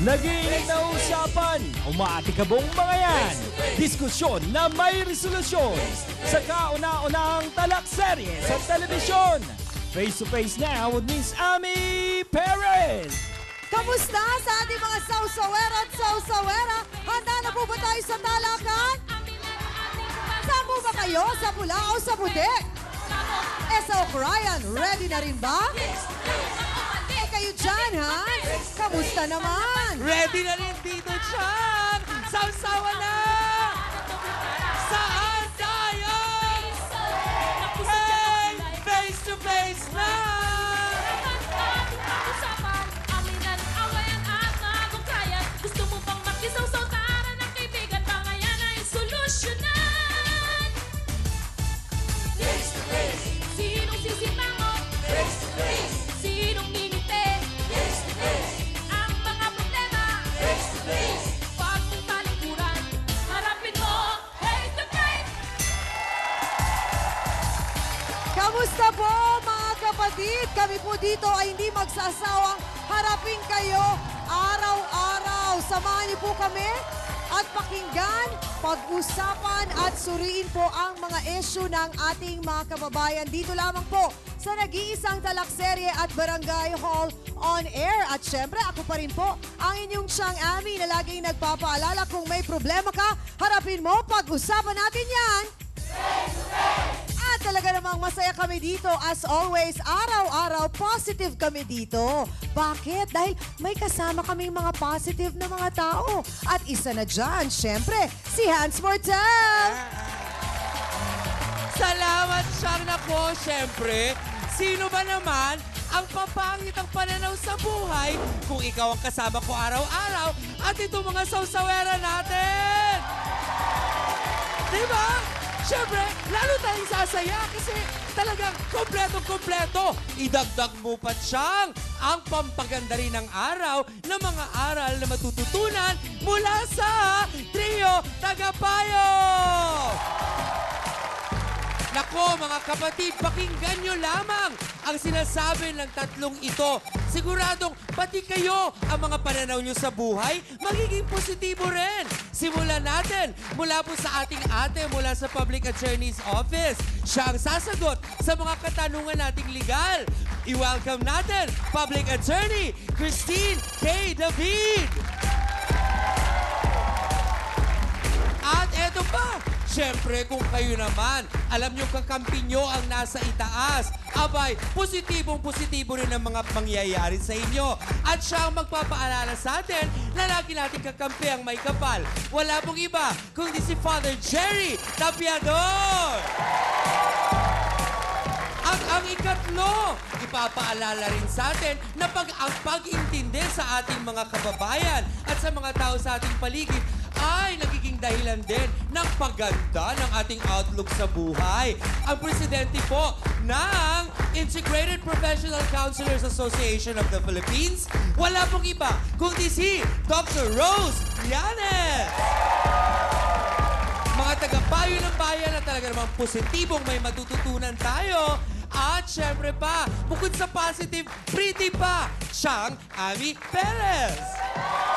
Nagiinit na usapan, umaatikabong mga yan. Diskusyon na may resolusyon sa kauna-unahang talakserye sa telebisyon. Face to face now with Miss Ami Perez. Kamusta sa ating mga sausawera at sausawera? Handa na po ba tayo sa talakan? Saan po ba kayo? Sa pula o sa puti? Sa O'Brien, ready na rin ba? Kayo dyan, ha? Kamusta naman? Ready na rin dito, Chan! Sausawa na! Saan tayo? Hey! Face to face na! Gusto mo bang makisaw-saw? Tara ng kaibigan, mga yan ay solusyonan! Face to face! Sinong sisimango? Face to face! Sinong ngingiti? Face to face! Ang mga problema? Face to face! Huwag mong talikuran, harapin mo face to face! Kamusta po, mga kapatid? Kami po dito ay hindi magsasawang harapin kayo araw-araw. Samahan niyo po kami at pakinggan, pag-usapan at suriin po ang mga issue ng ating mga kababayan. Dito lamang po sa nag-iisang talakserye at Barangay Hall on Air. At syempre, ako pa rin po ang inyong siyang Ami na laging nagpapaalala kung may problema ka, harapin mo, pag-usapan natin yan. At talaga namang masaya kami dito. As always, araw-araw, positive kami dito. Bakit? Dahil may kasama kaming mga positive na mga tao. At isa na dyan, syempre, si Hans Mortel. Salamat, Chang, na po, syempre. Sino ba naman ang papangit ang pananaw sa buhay kung ikaw ang kasama ko araw-araw at itong mga sausawera natin? Diba? Siyempre, lalo tayong sasaya kasi talagang kompleto-kompleto. Idagdag mo pa siyang ang pampaganda rin ng araw ng mga aral na matututunan mula sa Trio Tagapayo. Nako mga kapatid, pakinggan nyo lamang ang sinasabi ng tatlong ito. Siguradong pati kayo ang mga pananaw nyo sa buhay, magiging positibo rin. Simulan natin mula po sa ating ate mula sa Public Attorney's Office. Siya ang sasagot sa mga katanungan nating legal. I-welcome natin Public Attorney Christine K. David. At eto pa, siyempre kung kayo naman, alam nyo kakampi nyo ang nasa itaas. Abay, positibong-positibo rin ang mga pangyayari sa inyo. At siya ang magpapaalala sa atin na lagi natin kakampi ang may kapal. Wala pong iba, kundi si Father Jerry Tapiador. At ang ikatlo, ipapaalala rin sa atin na ang pag-intindi sa ating mga kababayan at sa mga tao sa ating paligid ay nagiging dahilan din ng pagganda ng ating outlook sa buhay. Ang presidente po ng Integrated Professional Counselors Association of the Philippines, wala pong iba kundi si Dr. Rose Llanes. Mga tagapayo ng bayan na talaga namang positibong may matututunan tayo. At syempre pa, bukod sa positive, pretty pa, siyang Ami Perez.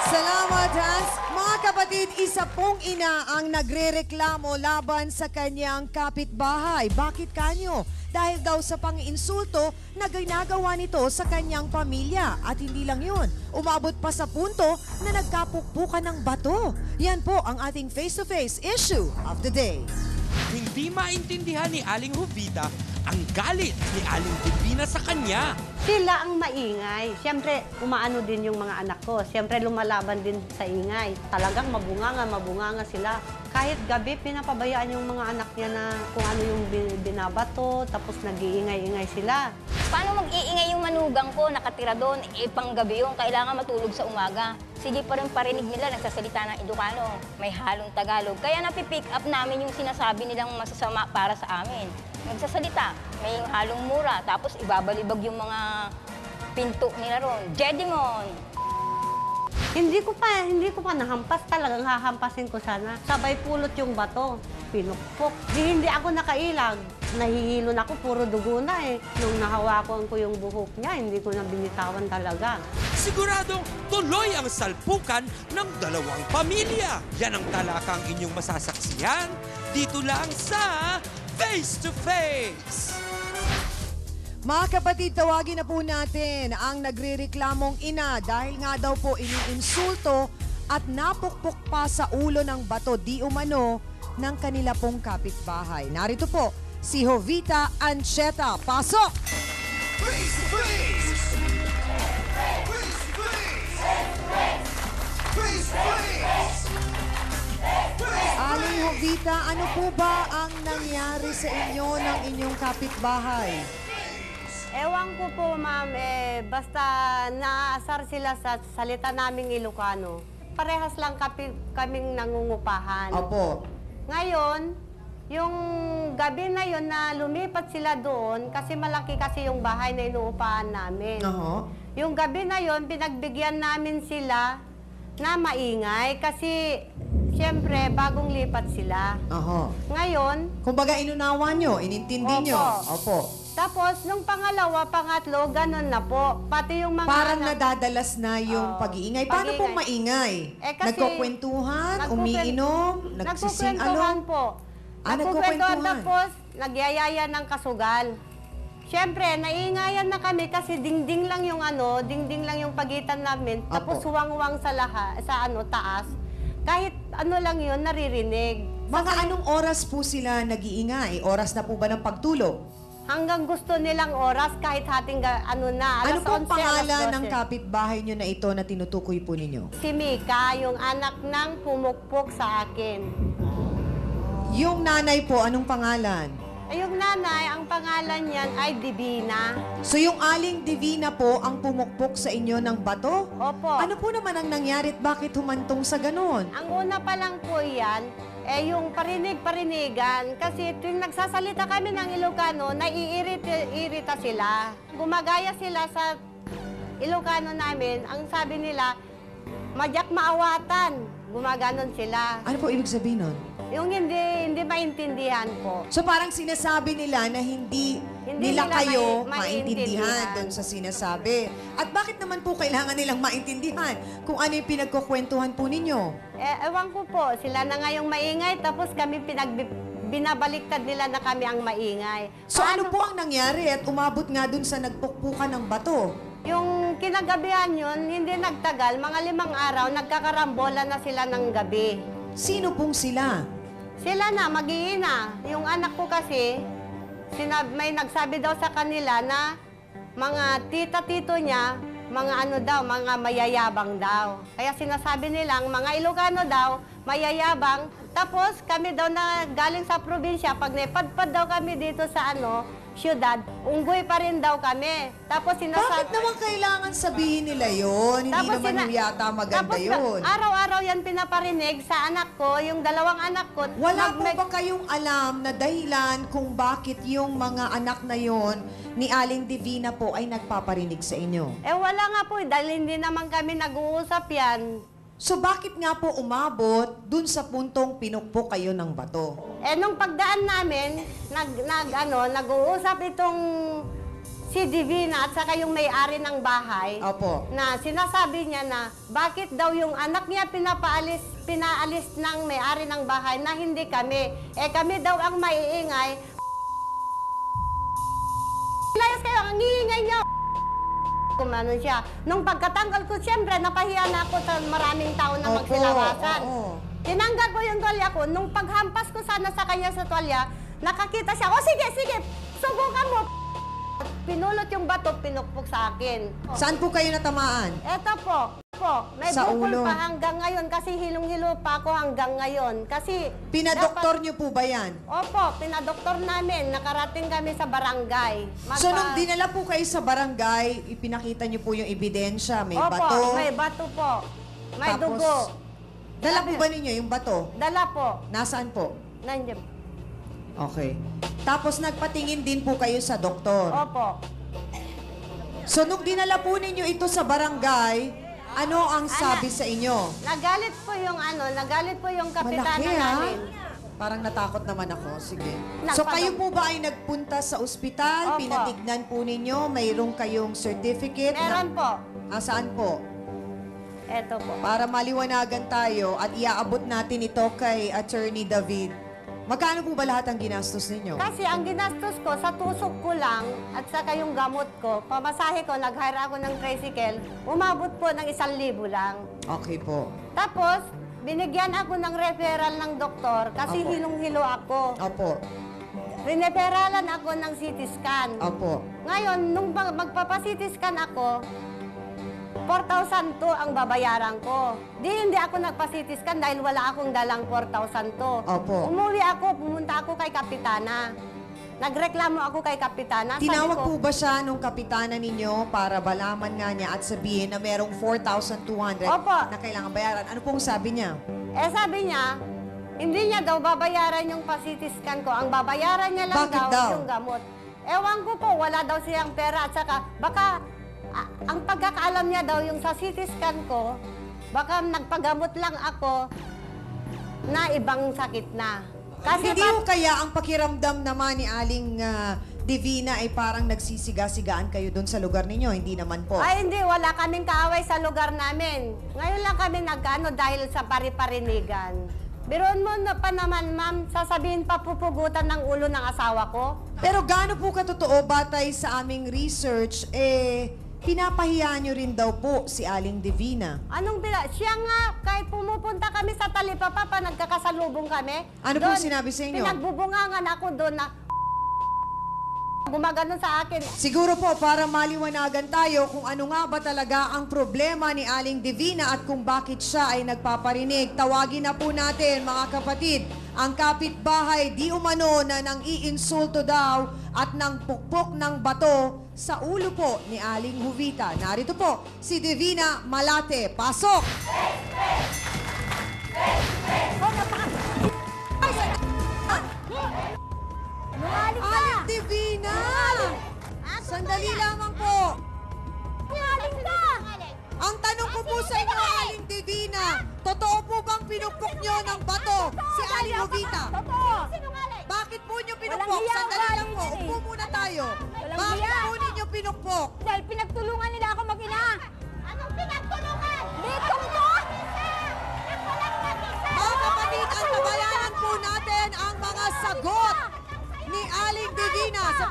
Salamat, Hans. Mga kapatid, isa pong ina ang nagrereklamo laban sa kanyang kapitbahay. Bakit kanyo? Dahil daw sa pang-insulto na ginagawa nito sa kanyang pamilya. At hindi lang yun, umabot pa sa punto na nagkapukpukan ng bato. Yan po ang ating face-to-face issue of the day. Hindi maintindihan ni Aling Jovita ang galit ni Aling Divina sa kanya. Sila ang maingay. Siyempre, umaano din yung mga anak ko. Siyempre, lumalaban din sa ingay. Talagang mabunganga sila. Kahit gabi, pinapabayaan yung mga anak niya na kung ano yung binabato, tapos nag-iingay-ingay sila. Paano mag-iingay yung manugang ko, nakatira doon, panggabi yung kailangan matulog sa umaga. Sige pa rin parinig nila, nagsasalita ng Ilocano, may halong Tagalog. Kaya napipick up namin yung sinasabi nilang masasama para sa amin. Nagsasalita, may halong mura, tapos ibabalibag yung mga pinto nila ron. Jedimon! Hindi ko pa nahampas, talagang hahampasin ko sana. Sabay pulot yung bato, pinukpok. Hindi ako nakailag. Nahihilo na ako, puro dugo na eh. Nung nahawakan ko yung buhok niya, hindi ko na binitawan talaga. siguradong tuloy ang salpukan ng dalawang pamilya. Yan ang talakang inyong masasaksihan dito lang sa Face to Face. Mga kapatid, tawagin na po natin ang nagrereklamong ina dahil nga daw po iniinsulto at napukpok pa sa ulo ng bato di umano ng kanila pong kapitbahay. Narito po si Jovita Ancheta. Pasok! Face to face! Face to face! Face to face! Aling Jovita, ano po ba ang nangyari sa inyo ng inyong kapitbahay? Ewan ko po, ma'am, basta naasar sila sa salita naming Ilocano. Parehas lang kaming nangungupahan. Opo. Ngayon, yung gabi na yon na lumipat sila doon, kasi malaki kasi yung bahay na inuupahan namin. Yung gabi na yon, pinagbigyan namin sila na maingay kasi siyempre bagong lipat sila. Ngayon, Kumbaga inunawa nyo, inintindi nyo. Opo. tapos nung pangalawa, pangatlo, ganun na po. Pati yung mga Parang anak- nadadalas na yung pag-iingay. Paano pong maingay? Nagkukwentuhan, umiinom, nagsising Nagkukwentuhan ano? po. Nagkukwentuhan. Tapos nagyayaya ng kasugal. Siyempre, naiingayan na kami kasi dingding lang yung dingding lang yung pagitan namin. Tapos Apo. huwang-huwang sa taas. Kahit ano lang yun, naririnig. Mga anong oras po sila nag-iingay? Oras na po ba ng pagtulog? Hanggang gusto nilang oras, kahit hating Ano alas pong 11, pangalan alas ng 12. kapitbahay nyo na ito na tinutukoy po ninyo? Si Mika, yung anak ng pumukpok sa akin. Yung nanay po, anong pangalan? Yung nanay, ang pangalan niyan ay Divina. So yung aling Divina po ang pumukpok sa inyo ng bato? Opo. Ano po naman ang nangyari at bakit humantong sa ganon? Ang una pa lang po yan, yung parinig-parinigan. Kasi tuwing nagsasalita kami ng Ilocano, naiirita sila. Gumagaya sila sa Ilocano namin. Ang sabi nila, madyak maawatan. Gumaganon sila. Ano po ibig sabihin nun? Yung hindi maintindihan po. So parang sinasabi nila na hindi nila nila kayo maintindihan. maintindihan doon sa sinasabi. At bakit naman po kailangan nilang maintindihan kung ano yung pinagkukwentuhan po ninyo? Ewan ko po, sila na nga yung maingay, tapos kami binabaliktad nila na kami ang maingay. So ano po ang nangyari at umabot nga doon sa nagpukpukan ng bato? Yung kinagabihan yun, hindi nagtagal, mga 5 araw, nagkakarambola na sila ng gabi. Sino pong sila? Sila na, mag-iina. Yung anak ko kasi, may nagsabi daw sa kanila na mga tita-tito niya, mga mayayabang daw. Kaya sinasabi nilang mga Ilocano daw, mayayabang. Tapos kami daw na galing sa probinsya, pag napadpad daw kami dito sa syudad, unggoy pa rin daw kami. Tapos Bakit naman kailangan sabihin nila yon? Hindi Tapos naman yata maganda tapos yun. araw-araw yan pinaparinig sa anak ko, yung 2 anak ko. Wala po ba kayong alam na dahilan kung bakit yung mga anak na yon ni Aling Divina po ay nagpaparinig sa inyo? Wala nga po, dahil hindi naman kami nag-uusap yan. So bakit nga po umabot dun sa puntong pinukpok kayo ng bato? Nung pagdaan namin, nag-uusap itong si Divina at saka yung may-ari ng bahay. Opo. Na sinasabi niya na bakit daw yung anak niya pinaalis ng may-ari ng bahay na hindi kami. Kami daw ang maiingay. Layas kayo, ang iingay niyo. Kumano siya. Nung pagkatanggal ko, siyempre, napahiya na ako sa maraming tao na magsilawasan. Tinanggal ko yung tuwalya ko. Nung paghampas ko sana sa kanya sa tuwalya, nakakita siya, sige, subukan mo. Pinulot yung bato, pinukpok sa akin. Saan po kayo natamaan? Eto po. May Sa bukol ulo. pa hanggang ngayon kasi hilong-hilo pa ako hanggang ngayon. Kasi Pinadoktor niyo po ba yan? Opo, pinadoktor namin. Nakarating kami sa barangay. So nung dinala po kayo sa barangay, ipinakita niyo po yung ebidensya, may bato. May bato po. May Tapos, dugo. Dala po ba ninyo yung bato? Dala po. Nasaan po? Nandiyan. Okay. Tapos nagpatingin din po kayo sa doktor. Opo. So nung dinala po ninyo ito sa barangay, ano ang sabi sa inyo? Nagalit po yung kapitana Malaki ha? namin. Parang natakot naman ako. Sige. Nagpadok- So kayo po ba ay nagpunta sa ospital? Opo. Pinatignan po ninyo? Mayroong kayong certificate? Meron po. Saan po? Eto po. Para maliwanagan tayo at iaabot natin ito kay Attorney David. Magkano po ba lahat ang ginastos ninyo? Kasi ang ginastos ko, sa tusok ko lang at saka yung gamot ko, pamasahe ko, nag-hire ako ng tricycle, umabot po ng 1,000 lang. Okay po. Tapos, binigyan ako ng referral ng doktor kasi Opo. hilong-hilo ako. Opo. Rineferalan ako ng CT scan. Opo. Ngayon, nung magpapa-CT scan ako, 4,000 to ang babayaran ko. Hindi ako nagpa-CT scan dahil wala akong dalang 4,000 to. Opo. Umuwi ako, pumunta ako kay Kapitana. Nagreklamo ako kay Kapitana. Sabi Tinawag ko, po ba siya nung kapitana ninyo para balaman nga niya at sabihin na merong 4,200 Opo. na kailangan bayaran? Ano pong sabi niya? sabi niya, hindi niya daw babayaran yung pa-CT scan ko. Ang babayaran niya lang Bakit daw? yung gamot. Ewan ko po, wala daw siyang pera at saka baka ang pagkakaalam niya daw yung sa CT scan ko, baka nagpagamot lang ako na ibang sakit na. Kasi Hindi ho kaya ang pakiramdam naman ni Aling Divina ay parang nagsisiga-sigaan kayo doon sa lugar ninyo? Hindi naman po. Ay, hindi. Wala kaming kaaway sa lugar namin. Ngayon lang kami nagkano dahil sa pari-parinigan. Biruan mo na pa naman, ma'am, sasabihin pa pupugutan ng ulo ng asawa ko. Pero gaano po katotoo batay sa aming research, pinapahiya nyo rin daw po si Aling Divina. Siya nga, kahit pumupunta kami sa Talipapa pa, nagkakasalubong kami. Ano po sinabi sa inyo? Pinagbubungangan ako doon na gumagano sa akin. Siguro po para maliwanagan tayo kung ano nga ba talaga ang problema ni Aling Divina at kung bakit siya ay nagpaparinig. Tawagin na po natin mga kapatid, ang kapitbahay di umano na nang iinsulto daw at nang pukpok ng bato sa ulo po ni Aling Jovita. Narito po si Divina Malate. Pasok! Aling Divina! Sandali lamang po. Ang tanong ko po sa inyo, Aling Divina, totoo po bang pinukpok nyo ng bato si Aling Jovita? Bakit po nyo pinukpok? Sandali lang po. Upo muna tayo. Bakit po ninyo pinukpok? Dahil pinagtulungan nila ako mag-ina. Anong pinagtulungan? Dito mo! Mga kapatid, ang tabayanan po natin ang mga sagot ni Aling Divina sa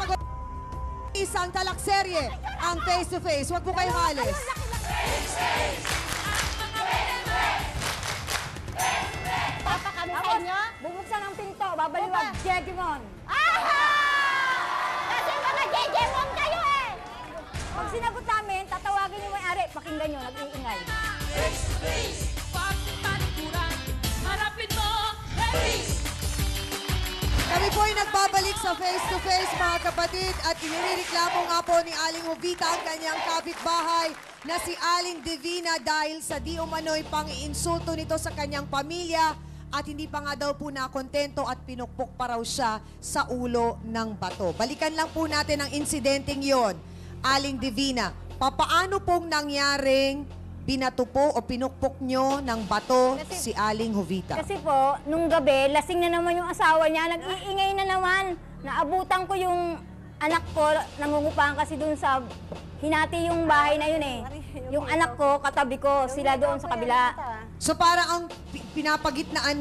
isang talakserye, ang face-to-face. Huwag po kayo halis. Papa kami sa inyo? Bubuksan ang pinto, babaliwag. Jejimon. Kasi mga Jejimon kayo eh! Pag sinagot namin, tatawagin yung may-ari. Pakinggan nyo, nag-iingay. Harapin mo, ready! Kami po ay nagbabalik sa face-to-face, mga kapatid, at inireklamo nga po ni Aling Jovita ang kanyang kapitbahay na si Aling Divina dahil sa di umano'y pang-iinsulto nito sa kanyang pamilya at hindi pa nga daw po nakontento at pinukpok pa raw siya sa ulo ng bato. Balikan lang po natin ang insidenteng yon. Aling Divina, papaano pong nangyaring binato po o pinukpok nyo ng bato si Aling Jovita? Kasi po, nung gabi, lasing na naman yung asawa niya, nag-iingay na naman. Naabutan ko yung anak ko, nangungupahan kasi dun sa, hinati yung bahay na yun eh. Yung anak ko, katabi ko, sila doon sa kabila. So parang ang pinapagitnaan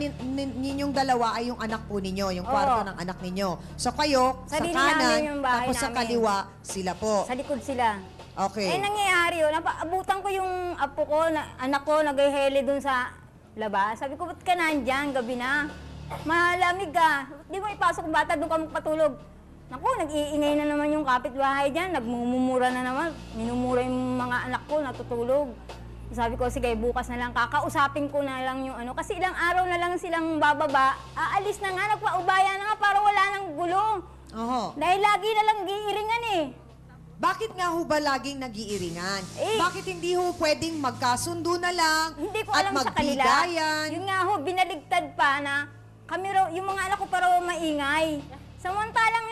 ninyong dalawa ay yung anak po ninyo, yung kwarto Oo. ng anak ninyo. So kayo, Sarili sa kanan, namin yung bahay tapos sa namin. kaliwa, sila po. Sa likod sila. Okay. Eh, nangyayari yun. Abutan ko yung apo ko, anak ko, nag-heli dun sa labas. Sabi ko, ba't ka nandyan? Gabi na. Malamig ka. Di mo ipasok ang bata, doon ka magpatulog. Naku, nag-iingay na naman yung kapitbahay dyan. Nagmumura na naman. Minumura yung mga anak ko, natutulog. Sabi ko, sige, bukas na lang. Kakausapin ko na lang yung ano. Kasi ilang araw na lang silang bababa. Aalis na nga, nagpaubaya na nga para wala nang gulo. Oho. Dahil lagi na lang giiringan eh. Bakit nga ho ba laging nag-iiringan? Eh. Bakit hindi ho pwedeng magkasundo na lang Hindi ko at alam sa kanila. magbigayan? Yun nga ho, binaligtad pa na kami raw, yung mga anak ko pa raw maingay. Samantalang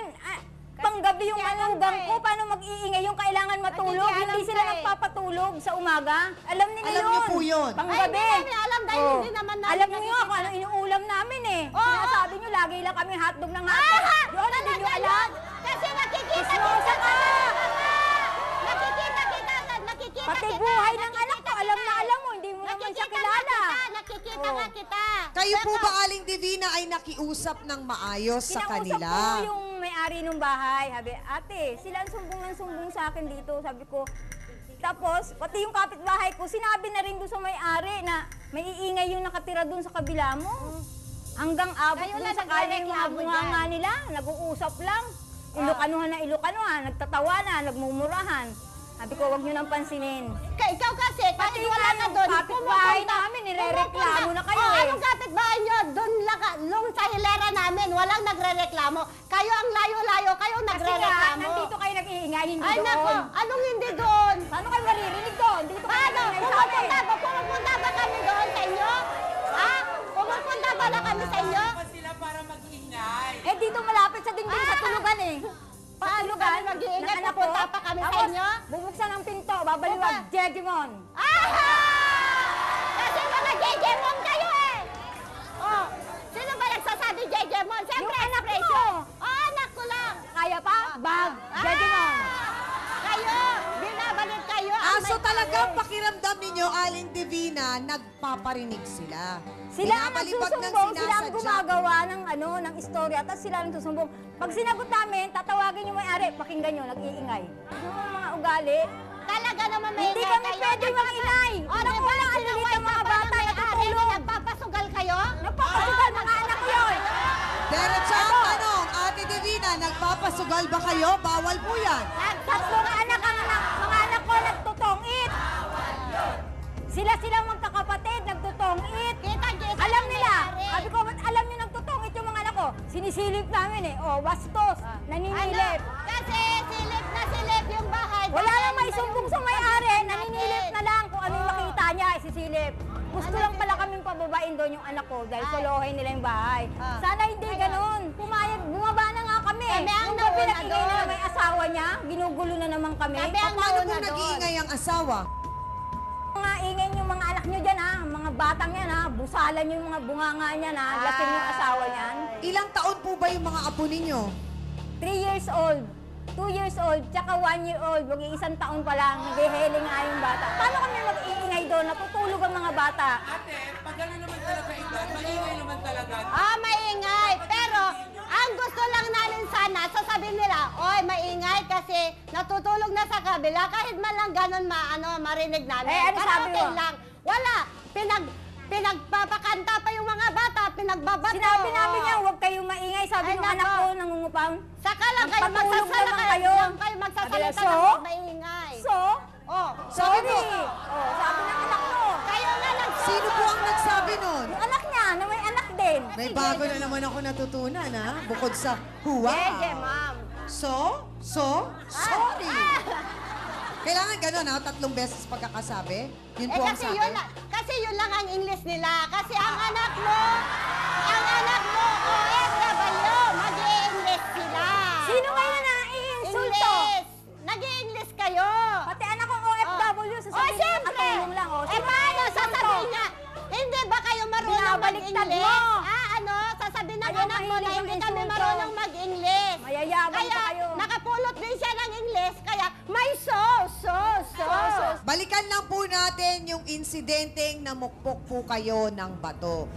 panggabi yung manugang ko, paano mag-iingay yung kailangan matulog? Hindi sila nagpapatulog sa umaga. Alam nila Alam yun. niyo po yun. Panggabi. Ay, hindi namin alam dahil hindi naman namin Alam niyo kung ano inuulam namin eh. Sinasabi niyo, lagi lang kami hotdog ng hotdog. Yun, hindi niyo alam. Kasi nakikita Ismosa ka! Nakikita. Pati buhay siya kilala. Nakikita nga kita. Kayo po ba, Aling Divina, ay nakiusap ng maayos sa Kinausap kanila? ko yung may-ari ng bahay. Sabi, ate, sila ang sumbong ng sumbong sa akin dito. Sabi ko, tapos, pati yung kapitbahay ko, sinabi na rin doon sa may-ari na may iingay yung nakatira doon sa kabila mo. Hanggang abot Kayo doon na sa kanya yung mga nagrereklamo bunganga nila. Nag-uusap lang. Ilokanuhan na ilokanuhan, nagtatawanan, nagmumurahan. Sabi ko, huwag nyo nang pansinin. Ikaw kasi, Pati kahit wala nga ka yung doon, kapitbahay namin, nirereklamo na kayo eh. Anong kapitbahay nyo? Doon sa hilera namin, walang nagre-reklamo. Kayo ang layo-layo, kayo Kasi nga, nagre-reklamo. nandito kayo nag-iingay, hindi Ay doon. nako, anong hindi doon? Paano kayo maririnig doon? Dito kayo Paano? nag-iingay sa amin. Pumupunta ba kami doon sa inyo? Ha? Pumupunta ba na kami sa inyo? sila para mag-ingay. Eh, dito malapit sa dingding sa tulugan eh. Paano kami mag-iingay? Pupunta pa kami sa Tapos, inyo? bubuksan ang pinto, babaliwag, Jejimon. Aha! Kasi mga Jejemon kayo eh! Oh, sino ba nagsasabi Jejemon? Siyempre, Yung anak Preso. mo. Oh, anak ko lang. Kaya pa? Bag, Jejimon. Kayo, binabalik kayo. ang So may talagang pare. pakiramdam ninyo, Aling Divina, nagpaparinig sila. Sila ang Binabalibag ng nagsusumbong, sila ang sinasadya. gumagawa ng ng istorya, tapos sila ang nagsusumbong. Pag sinagot namin, tatawagin yung may-ari, pakinggan nyo, nag-iingay. Yung mga ugali, Talaga naman may hindi ingay kami kayo. pwede mag-ingay. O, Unang diba, una, ang sinaway lilit ng mga pa bata, ng may-ari, natutulog. nagpapasugal kayo? Nagpapasugal, mga anak yun. Diretso ang tanong, Ate Divina, nagpapasugal ba kayo? Bawal po yan. Tatlong anak ang mga anak ko nagtutongit. Sila magkakapatid, nagtutongit. Kita-kita Alam ng nila. may-ari. Sabi ko, ba't alam niyo nagtutongit yung mga anak ko? Sinisilip namin eh. Oh, bastos, naninilip. Ano? Kasi silip yung bahay. Wala Dahil nang maisumbong sa may-ari, natin. naninilip na lang kung ano yung makita niya, isisilip. Gusto lang pala kaming pababain doon yung anak ko dahil solohin nila yung bahay. Ah. Sana hindi ganun. Pumayag, bumaba na nga kami. Kami ang Yung gabi nauna nag-ingay na doon. may asawa niya, ginugulo na naman kami. Kami ang Paano po nauna doon. nag-iingay ang asawa? Mga ingay yung mga anak nyo dyan ha, mga batang yan ha, busalan yung mga bunganga niyan ha, lasing yung asawa niyan. Ilang taon po ba yung mga apo ninyo? 3 years old, 2 years old, tsaka 1 year old, wag isang taon pa lang, naghihiling nga yung bata. Paano kami mag-iingay doon? Natutulog ang mga bata. Ate, pag gano'n naman talaga ito, maingay naman talaga. Maingay. Pero, ang gusto lang namin sana, sasabihin nila, oy, maingay kasi natutulog na sa kabila, kahit man lang ganun marinig namin. Eh, ano Para sabi okay mo? lang. Wala. Pinagpapakanta pa yung mga bata, pinagbabato. Sinabi namin Oo. niya, huwag kayong maingay, sabi Ay, ng anak nako. ko, nangungupang. Saka lang kayo Magpatulog magsasala naman kayo. kayo. Kayo magsasalita Sabi niya, ng so? maingay. So, Oh, Sabi sorry. po, Oh, sabi ng anak ko. kayo nga nagsuso. sino po ang nagsabi nun? Yung anak niya, na may anak din. May bago na naman ako natutunan, ha? Bukod sa huwa. Jeje, ma'am. Sorry. Kailangan ganun, ha? 3 beses pagkakasabi. Yun po ang Kasi sabi. kasi yun lang ang English nila. Kasi ang anak mo, OFW, mag-i-English sila. Sino kayo na iinsulto? English. Nag-i-English kayo. Pati anak kong OFW, sasabihin Oh, niya, siyempre. nakatulong lang. Oh, Eh, paano sasabihin niya? Hindi ba kayo marunong Binabaliktad mag-English? mo. Sasabihin ng Ayaw anak mo na mahilig hindi yung kami insulto. marunong mag-English. Mayayabang Kaya, pa kayo. nakapulot din siya ng English, kaya may so. Balikan lang po natin yung insidenteng namukpok po kayo ng bato.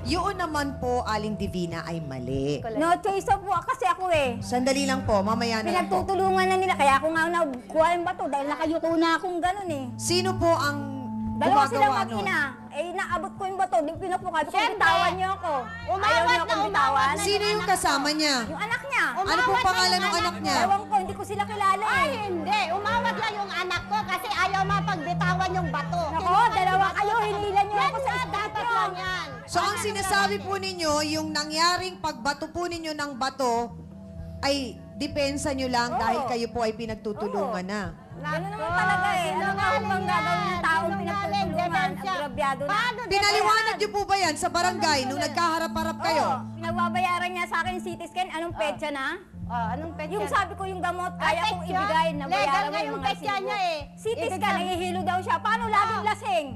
Yun naman po, Aling Divina, ay mali. No choice of work kasi ako eh. Sandali lang po, mamaya na lang po. Pinagtutulungan na nila, kaya ako nga nakuha yung bato dahil nakayuko na akong ganun eh. Sino po ang Dalawa silang gumagawa nun? mag-ina. Eh, naabot ko yung bato, di pinapukay ko, Siyempre. bitawan niyo ako. Ayaw niyo akong bitawan. Sino yung kasama niya? Yung anak niya. Ano po pangalan ng anak niya? Ewan ko, hindi ko sila kilala eh. Ay, hindi. Umawat lang yung anak ko kasi ayaw mapagbitawan yung bato. Nako, dalawa kayo, hinilan niyo Yan ako sa nga, dapat lang yan. So ang sinasabi po ninyo, yung nangyaring pagbato po ninyo ng bato, ay depensa nyo lang Oo. dahil kayo po ay pinagtutulungan na. Ganun naman talaga eh. Ano nga bang gagawin ng taong pinagtutulungan? Agrabyado na. Pinaliwanag nyo po ba yan sa barangay nung nagkaharap-harap kayo? Oo, pinagbabayaran niya sa akin CT scan. Anong petsa na? Anong petsa? Yung sabi ko yung gamot, Ay, kaya kong petsa? ibigay na Legal bayaran nga mo yung yung mga petsa resibo. niya eh. CT Ibig scan, sabi- nahihilo daw siya. Paano laging lasing?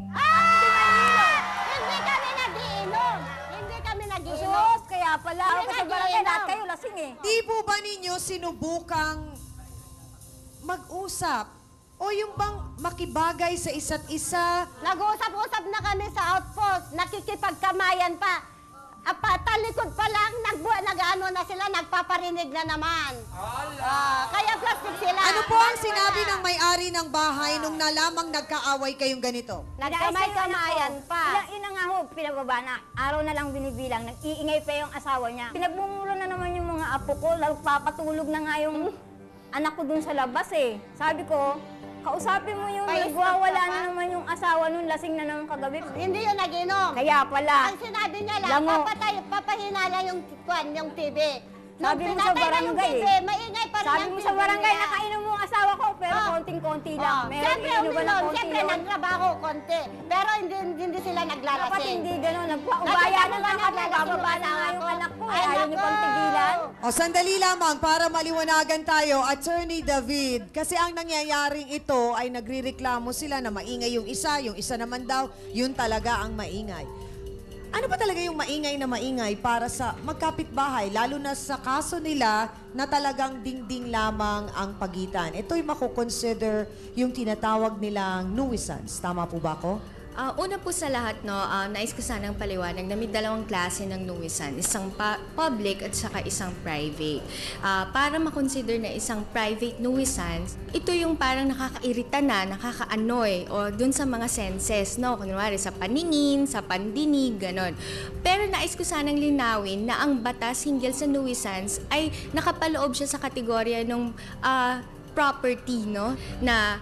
Hindi kami nagiinom. Hindi kami nagiinom. Sus, kaya pala. Hindi Ako sa barangay, nagiinom. lahat kayo lasing eh. Di po ba ninyo sinubukang mag-usap O yung bang makibagay sa isa't isa? Nag-uusap-usap na kami sa outpost, nakikipagkamayan pa. Talikod pa lang, nag-ano na sila, nagpaparinig na naman. Kaya plastic sila. Ano po ang sinabi ng may-ari ng bahay nung nalamang nagkaaway kayong ganito? Nagkamay-kamayan pa. Yun na nga ho, pinababa na. Araw na lang binibilang, nag-iingay pa yung asawa niya. Pinagmumura na naman yung mga apo ko, nagpapatulog na nga yung anak ko dun sa labas eh. Sabi ko, kausapin mo yung nagwawala na naman yung asawa nun, lasing na naman kagabi. Hindi yun nag-inom. Kaya pala. Ang sinabi niya lang, Lango. papahinala yung TV. Sabi mo sa pinatay na yung barangay TV, eh. maingay pa rin Sabi yung mo sa TV barangay, nila. nakainom mo ang asawa ko, pero konting-konti lang. Meron Siyempre, iinom ba ng uminom. konti Siyempre, yun? nagtrabaho konti. Pero hindi sila Dapat naglalasing. hindi gano'n. Nagpaubaya na lang ako, bababa na nga yung anak ko. Ayaw niyo pang tigilan. O sandali lamang para maliwanagan tayo, Attorney David. Kasi ang nangyayaring ito ay nagrireklamo sila na maingay yung isa naman daw, yun talaga ang maingay. Ano ba talaga yung maingay para sa magkapitbahay, lalo na sa kaso nila na talagang dingding lamang ang pagitan? Ito'y makukonsider yung tinatawag nilang nuisance. Tama po ba ako? Una po sa lahat, nais ko sanang paliwanag na may dalawang klase ng nuisance, isang public at saka isang private. Para makonsider na isang private nuisance, ito yung parang nakakairita na, nakakaanoy, o dun sa mga senses, no? Kunwari sa paningin, sa pandinig, ganon. Pero nais ko sanang linawin na ang batas hinggil sa nuisance ay nakapaloob siya sa kategorya ng property, no? Na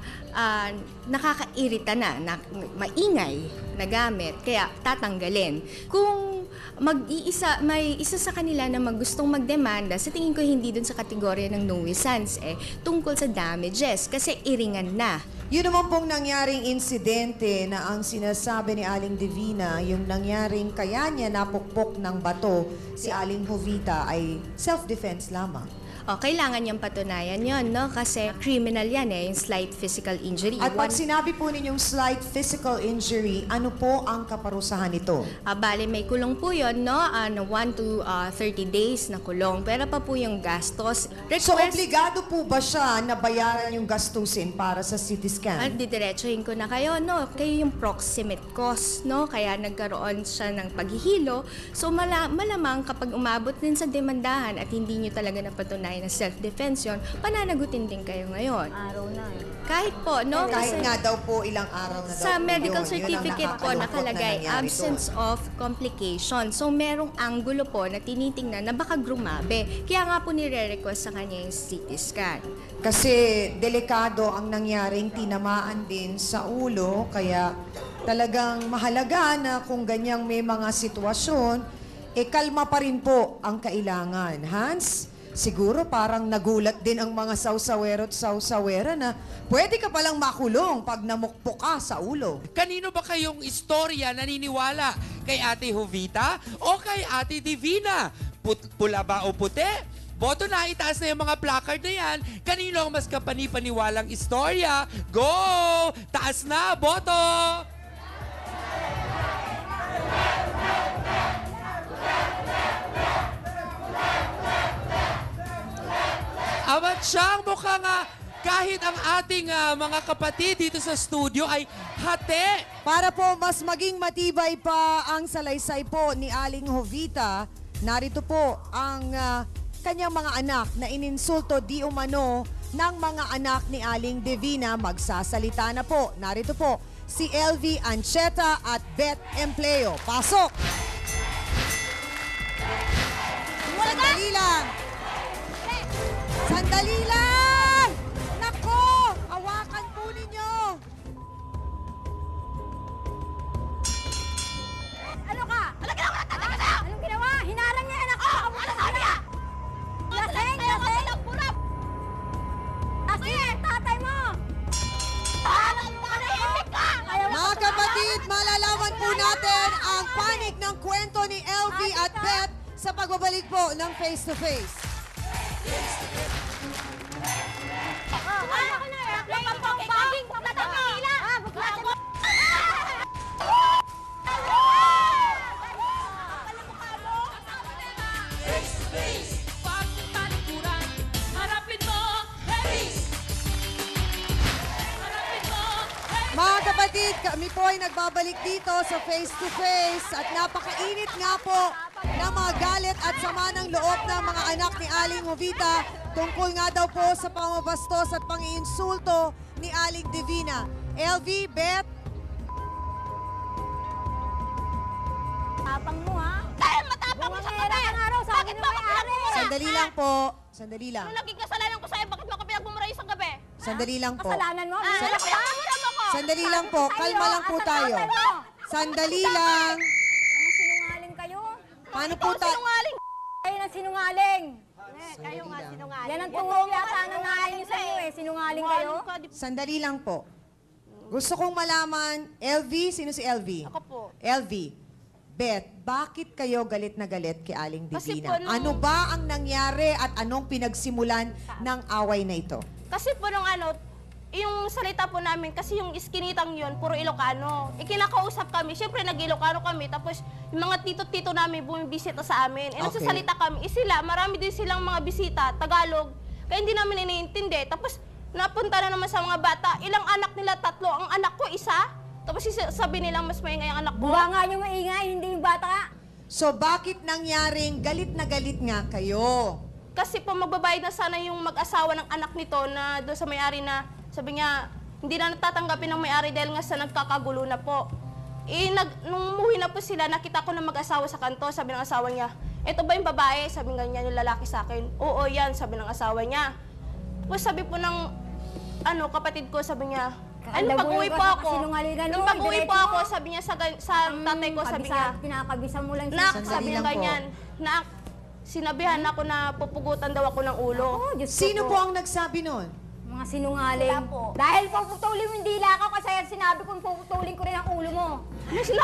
nakakairita na maingay na gamit, kaya tatanggalin. Kung may isa sa kanila na gustong magdemanda, sa tingin ko hindi dun sa kategorya ng nuisance, tungkol sa damages, kasi iringan na. Yun naman pong nangyaring insidente na ang sinasabi ni Aling Divina, yung nangyaring kaya niya napukpok ng bato si Aling Jovita ay self-defense lamang. Kailangan niyang patunayan yon, no? Kasi criminal yan yung slight physical injury. At pag sinabi po ninyong slight physical injury, ano po ang kaparusahan nito? Bale, may kulong po yun, no? 1 to 30 days na kulong. Pero pa po yung gastos. So, obligado po ba siya na bayaran yung gastusin para sa CT scan? At didiretsuhin ko na kayo, no? Kayo yung proximate cause, no? Kaya nagkaroon siya ng paghihilo. So, malamang kapag umabot din sa demandahan at hindi nyo talaga napatunayan na self-defense yun, pananagutin din kayo ngayon. Araw na eh. Kahit po, no? Kahit Kasi nga daw po ilang araw na daw sa po medical yun. Yun ang certificate po nakakalungkot na nakalagay nangyari absence of complication. So merong anggulo po na tinitingnan na baka grumabe. Kaya nga po nire-request sa kanya yung CT scan. Kasi delikado ang nangyaring tinamaan din sa ulo, kaya talagang mahalaga na kung ganyang may mga sitwasyon, kalma pa rin po ang kailangan. Hans, siguro parang nagulat din ang mga sausawero at sausawera na pwede ka palang makulong pag namukpok ka sa ulo. Kanino ba kayong istorya naniniwala? Kay Ate Jovita o kay Ate Divina? Pula ba o puti? Boto na, itaas na yung mga placard na yan. Kanino ang mas kapani-paniwalang istorya? Go! Taas na, boto! Amat siyang mukhang kahit ang ating mga kapatid dito sa studio ay hati. Para po mas maging matibay pa ang salaysay po ni Aling Jovita, narito po ang kanyang mga anak na ininsulto di umano ng mga anak ni Aling Divina. Magsasalita na po. Narito po si LV Ancheta at Beth Empleo. Pasok! Sandali lang! Sandali lang! Nako! Hawakan po ninyo! Ano ka? Ano ginawa? Anong ginawa? Hinarang niya anak ko! Ano sabi niya? Lasing! Lasing! Tatay mo! Manahimik ka! Mga kapatid, malalaman po natin ang panig ng kwento ni LV at Beth sa pagbabalik po ng Face to Face. Ano ko na? Napapang-paging! Natatangila! Buklatin mo! Pagtalikuran, harapin mo, Harris! kapatid, kami po ay nagbabalik dito sa Face to Face at napakainit nga po ng mga galit at sama ng loob ng mga anak ni Aling Jovita tungkol nga daw po sa pamabastos at pang-iinsulto ni Aling Divina. LV, Beth, Tapang mo, ha? Dahil matapang mo sa kami! Bakit mo ako pinagmumura? sandali lang po. Sandali lang. Ano naging kasalanan ko sa'yo? Bakit mo ako pinagmumura isang gabi? Sandali lang po. Kasalanan mo? Pinagmumura mo ko! Sandali lang po. Kalma lang po tayo. Sandali lang. Ang sinungaling kayo? Paano po tayo? Sinungaling! Kayo ng sinungaling! Kayo nga sinungaling. Yan ang turo yata ng nanay niyo sa iyo eh. Sinungaling kayo? Sandali lang po. Gusto kong malaman, LV, sino si LV? Ako po. LV, Beth, bakit kayo galit na galit kay Aling Kasi Divina? po nung- Ano ba ang nangyari at anong pinagsimulan ng away na ito? Kasi po nung yung salita po namin, kasi yung iskinitang yun, puro Ilocano. Ikinakausap kami, syempre nag-Ilocano kami, tapos yung mga tito-tito namin bumibisita sa amin. Okay. Nagsasalita kami, sila, marami din silang mga bisita, Tagalog, kaya hindi namin iniintindi. Tapos napunta na naman sa mga bata, ilang anak nila, 3, ang anak ko, 1. Tapos sabi nilang mas maingay ang anak ko. Buwa nga yung maingay, hindi yung bata. So bakit nangyaring galit na galit nga kayo? Kasi po magbabayad na sana yung mag-asawa ng anak nito na doon sa may-ari na sabi niya, hindi na natatanggapin ng may-ari dahil nga sa nagkakagulo na po. Nung umuwi na po sila, nakita ko na mag-asawa sa kanto, sabi ng asawa niya, eto ba yung babae? Sabi nga niya, yung lalaki sa akin. Oo, yan, sabi ng asawa niya. Tapos sabi po ng kapatid ko, sabi niya, pag-uwi po ako. Nung pag-uwi po ako, sabi niya sa tatay ko, sabi niya, Pinakabisan mo lang Nak, Sandali sabi niya lang po. ganyan, Nak, sinabihan ako na pupugutan daw ako ng ulo. Oh, Diyos ko Sino po. po ang nagsabi nun? Mga sinungaling. Dahil puputulin mo yung dila ko kasi sinabi kong puputulin ko rin ang ulo mo. Ano sila?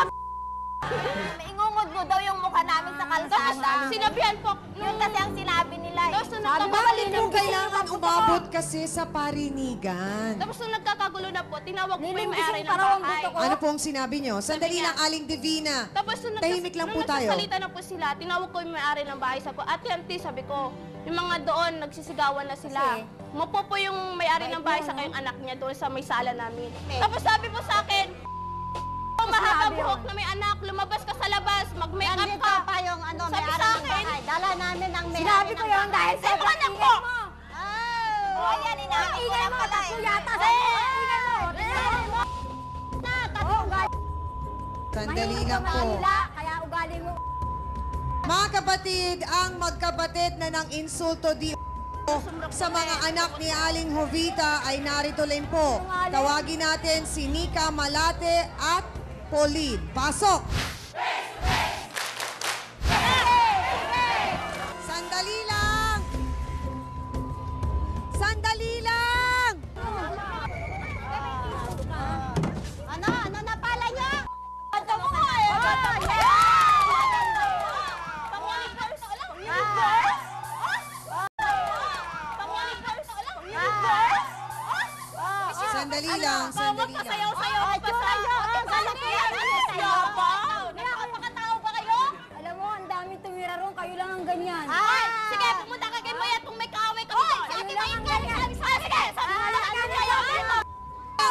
Ingungod mo daw yung mukha namin sa Tapos sinabihan po, Yun kasi ang sinabi nila eh. Tapos nung Bakit nagkakagulo po kailangan umabot kasi sa parinigan? Tapos nung nagkakagulo na po, tinawag ko po yung Nilingkisin may-ari ng pa raw ang bahay. gusto ko. Ano po ang sinabi nyo? Sandali niya- lang, Aling Divina. Tapos nung Tahimik lang po tayo. nagsasalita na po sila, tinawag ko yung may-ari ng bahay. Sabi ko, Ate Auntie, sabi ko, yung mga doon, nagsisigawan na sila. Kasi- Umupo po yung may-ari ng bahay sa kayong anak niya doon sa may sala namin. Tapos sabi po sa akin, mahaba buhok na may anak, lumabas ka sa labas, mag-make up ka. pa yung Sabi sa akin, Dala namin ang may Sinabi ko yun dahil sa mga anak ko. Oh, ayan, inaingay mo. Tatlo yata sa ingay mo. Sandali lang po. Kaya ugali mo. Mga kapatid, ang magkapatid na ng insulto di sa mga anak ni Aling Jovita ay narito rin po. Tawagin natin si Nika Malate at Pauline. Pasok! Sandali lang! Sandali lang! Ano napala niya? Ito mo nga eh. Sandali lang, sandali lang. Nakapakatao ba kayo? Alam mo, ang daming tumira ron. Kayo lang ang ganyan. Sige, pumunta ka kay Mayat kung may kaaway kami. Kayo lang ang ganyan. Sige, sabi mo lang kayo.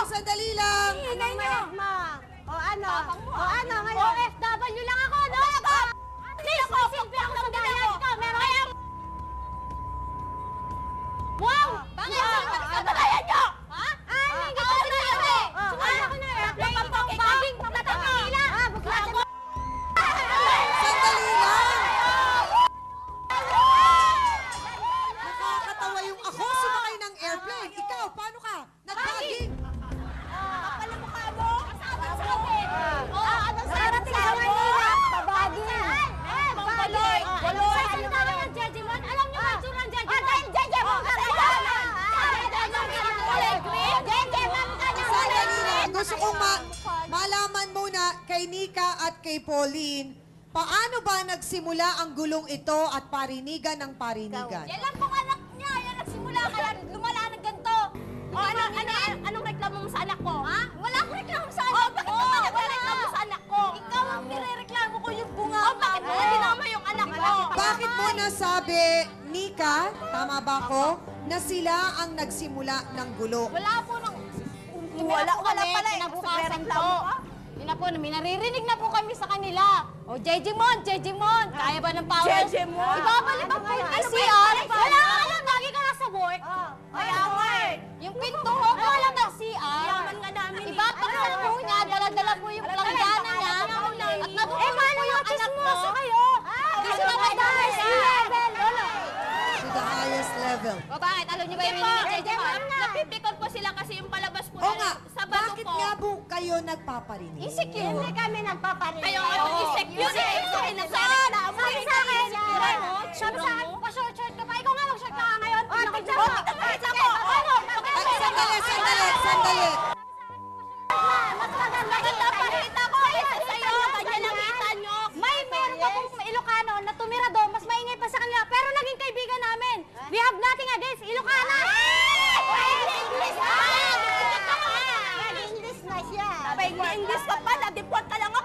Sandali lang! Ingay niyo. O ano? Ngayon? OFW lang ako, no? Please, masilbi ako sa bayan ko. Meron. Wow! Bakit? Kapatayan niyo! Ha? Hindi ko sinabi. Sumala ko na eh. Napapagiging patatangila! Sandali lang! Nakakatawa yung ako sumakay ng airplane. Ikaw, paano ka? Nag-jogging? Kapala mukha mo. Kasama sa akin. Anong sarating sa Manila? Pabagin. Baloy! Baloy! Ano na lang ang Jejemon? Alam niyo ba yung tsura ng Jejemon? Dahil Jejemon ka rin! Jejemon ka na! Sandali lang. Gusto kong malaman muna kay Nika at kay Pauline, paano ba nagsimula ang gulong ito at parinigan ng parinigan? Yan lang pong anak niya. Yan nagsimula kaya lumala ng ganito. Anong reklamo mo sa anak ko? Ha? Wala akong reklamo sa anak Bakit naman nagreklamo sa anak ko? Ikaw ang nirereklamo ko yung bunga. Bakit mo dinama yung anak ko? Bakit mo nasabi, Nika, tama ba ko, na sila ang nagsimula ng gulo? Wala po nang Wala pala eh. Kinabukasan po. Yun na po, may naririnig na po kami sa kanila. O, Jejimon, kaya ba ng power? Jejimon? Ibabalik ang po yung CR. Wala ka lang, lagi ka nasa work. Kaya nga eh. Yung pinto ho, wala ng CR. Yaman nga namin eh. Ibatak sa po niya, dala-dala po yung planggana niya. At natutulog po yung anak mo. Kasi naman To the highest level. O bakit? Alam niyo ba yung meaning ni Jejimon? Napipikon po sila kasi yung palabas po O nga, sa bato bakit po. nga po kayo nagpaparinig? Insecure. Hindi kami nagpaparinig. Kayo ang insecure eh. Sabi sa akin, sabi sa akin, pa-short-short ka pa. Ikaw nga mag-short ka nga ngayon. Tignan mo. Tignan mo. Sandali. Mas maganda kita pakita ko kaysa sa'yo. Kanya lang kita nyo. Meron pa pong Ilocano na tumira doon. Mas maingay pa sa kanila. Pero naging kaibigan namin. We have nothing against Ilocana. English na siya. English ka pa. Na-deport ka lang ako.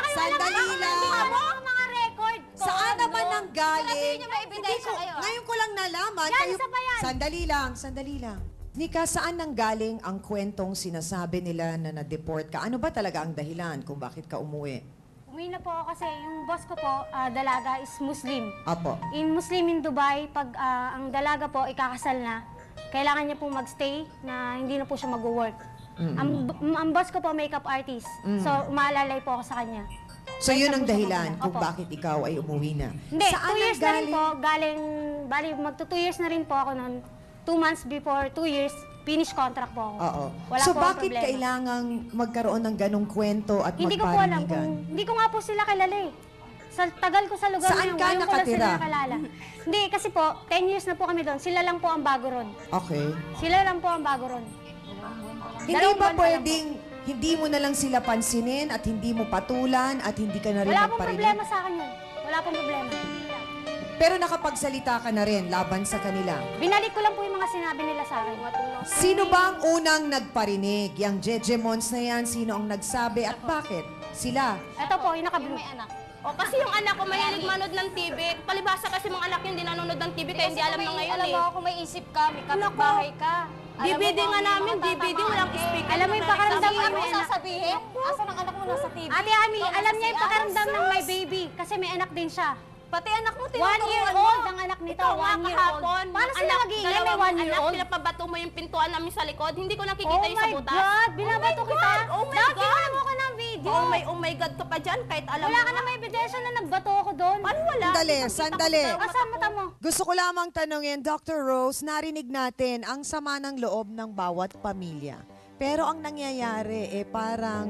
Sandali lang. Mga record ko. Saan naman nang galing? Sabihin niyo may ebidensya kayo. Ngayon ko lang nalaman. Yan, isa pa yan. Sandali lang. Nika, saan nang galing ang kwentong sinasabi nila na na-deport ka? Ano ba talaga ang dahilan kung bakit ka umuwi? Umuwi na po ako kasi yung boss ko po, dalaga, is Muslim. Apo. In Muslim in Dubai, pag ang dalaga po ikakasal na, kailangan niya po magstay na hindi na po siya mag-work. Ang boss ko po, makeup artist. So, umaalalay po ako sa kanya. So yun ang dahilan kung Opo. bakit ikaw ay umuwi na. Hindi, Saan 2 years nang na rin po, bali, magto 2 years na rin po ako noon. 2 months before 2 years, finish contract po ako. Oo. Wala So po akong bakit problema. kailangang magkaroon ng ganong kwento at Hindi ko po alam magparinigan? hindi ko nga po sila kilala eh. Sa tagal ko sa lugar Saan na yun, ka ngayon ko lang nakatira? sila nakilala. Hindi, kasi po, 10 years na po kami doon. Sila lang po ang bago ron. Okay. Sila lang po ang bago ron. Hindi Dalawang ba buwan pa lang pwedeng hindi mo na lang sila pansinin at hindi mo patulan at hindi ka na rin Wala pong magparinig? problema sa akin yun. Wala pong problema. Pero nakapagsalita ka na rin laban sa kanila. Binalik ko lang po yung mga sinabi nila sa akin. Sino ba ang unang nagparinig? Yang Jejemons na yan, sino ang nagsabi at bakit? Sila. Ito po, yung nakablue. May anak. O kasi yung anak ko mahilig manood ng TV. Palibasa kasi mga anak yung hindi nanonood ng TV kaya hindi alam na ngayon Alam eh. mo, kung may isip ka, may kapitbahay ka. DVD nga namin, DVD, walang speaker. Alam mo yung pakaramdam ng may anak. sasabihin? Asa ng anak mo nasa TV? Ate Ami, alam niya yung pakaramdam ng may baby kasi may anak din siya. Pati anak mo, 1 year old ang anak nito. 1 year old. Paano sila mag-iingay? May 1 year old? Pinapabato mo yung pintuan namin sa likod. Hindi ko nakikita Oh yung my sa butas. God! Binabato kita? Oh my Dati God! alam mo ko ng video. Oh my God ka pa dyan, kahit alam Wala mo. ka na may ebidensya na nagbato ako doon. Paano wala? Sandali. Asa mata mo? Gusto ko lamang tanungin, Dr. Rose, narinig natin ang sama ng loob ng bawat pamilya. Pero ang nangyayari, parang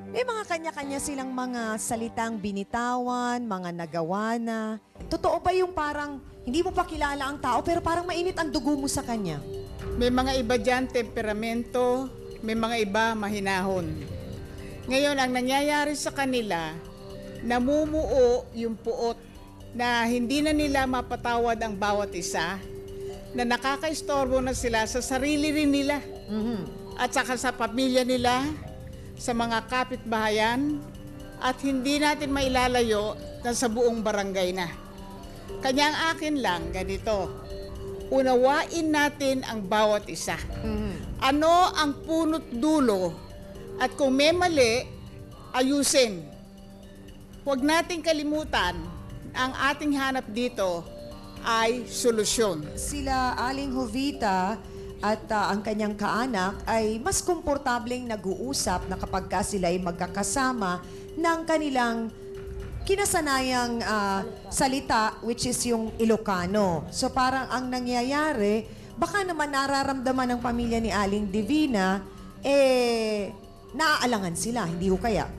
may mga kanya-kanya silang mga salitang binitawan, mga nagawa na. Totoo ba yung parang hindi mo pa kilala ang tao pero parang mainit ang dugo mo sa kanya? May mga iba dyan, temperamento, may mga iba mahinahon. Ngayon, ang nangyayari sa kanila, namumuo yung puot na hindi na nila mapatawad ang bawat isa, na nakakaistorbo na sila sa sarili rin nila at saka sa pamilya nila, sa mga kapitbahayan, at hindi natin mailalayo na sa buong barangay na. Kanya ang akin lang, ganito, unawain natin ang bawat isa. Ano ang punot dulo at kung may mali, ayusin. Huwag nating kalimutan, ang ating hanap dito ay solusyon. Sila Aling Jovita at ang kanyang kaanak ay mas komportableng nag-uusap na kapag ka sila ay magkakasama ng kanilang kinasanayang salita, which is yung Ilocano. So parang ang nangyayari, baka naman nararamdaman ng pamilya ni Aling Divina, naaalangan sila, hindi ho kaya?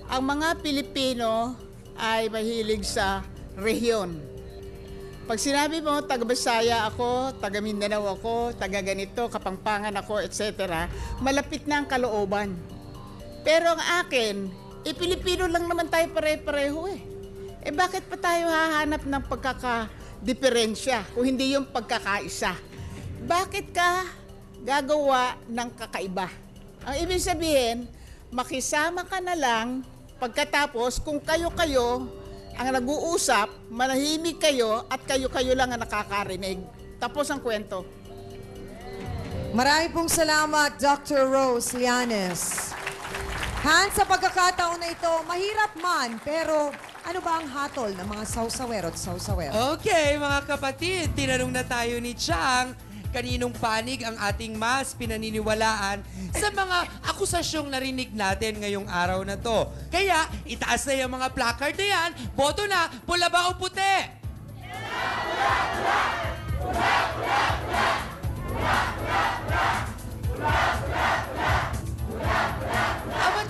Ang mga Pilipino ay mahilig sa rehiyon. Pag sinabi mo, taga-Bisaya ako, taga-Mindanao ako, taga-ganito, Kapampangan ako, etc., malapit na ang kalooban. Pero ang akin, Pilipino lang naman tayo pare-pareho eh. Bakit pa tayo hahanap ng pagkakadiferensya kung hindi yung pagkakaisa? Bakit ka gagawa ng kakaiba? Ang ibig sabihin, makisama ka na lang pagkatapos kung kayo-kayo ang nag-uusap, manahimik kayo at kayo-kayo lang ang nakakarinig. Tapos ang kwento. Maraming pong salamat, Dr. Rose Llanes. Hans, sa pagkakataon na ito, mahirap man, pero ano ba ang hatol ng mga sausawero at sausawero? Okay, mga kapatid, tinanong na tayo ni Chang kaninong panig ang ating mas pinaniniwalaan sa mga akusasyong narinig natin ngayong araw na to. Kaya, itaas na yung mga placard na yan, boto na, pula ba o puti?